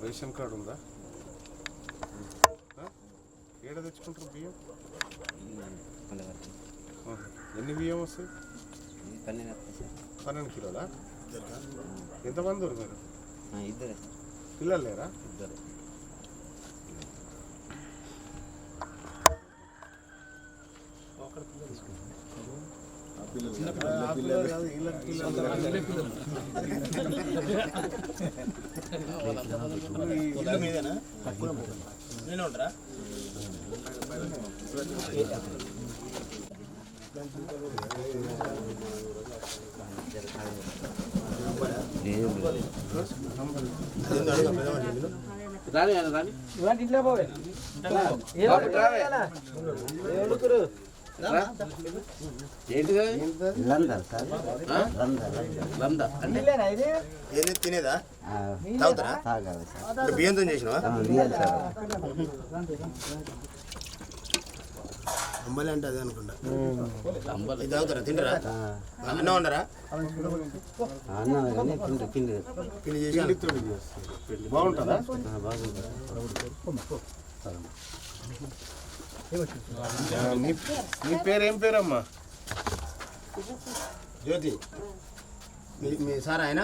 Ration card ఉందా? ఏడ తెచ్చుకుంటారు బియ్యం? ఎన్ని బియ్యం వస్తాయి? 12 కిలోలా? ఎంతమంది మీరు? ఇద్దరే. పిల్లలు లేరా? ఇద్దరు. నేను ఉంటారా? రాని రాని ఇవాళ ఇంట్లో పోవే తినేదా తాగుతారా? బియ్యంతో చేసినవా? అంబలి అంటే అదే అనుకుంటా. ఇది తాగుతారా? తింటారా? అన్నం ఉండరా? పిండి చేసి బాగుంటుందా? మీ పేరు ఏం పేరమ్మా? జ్యోతి. మీ సార్ ఆయన?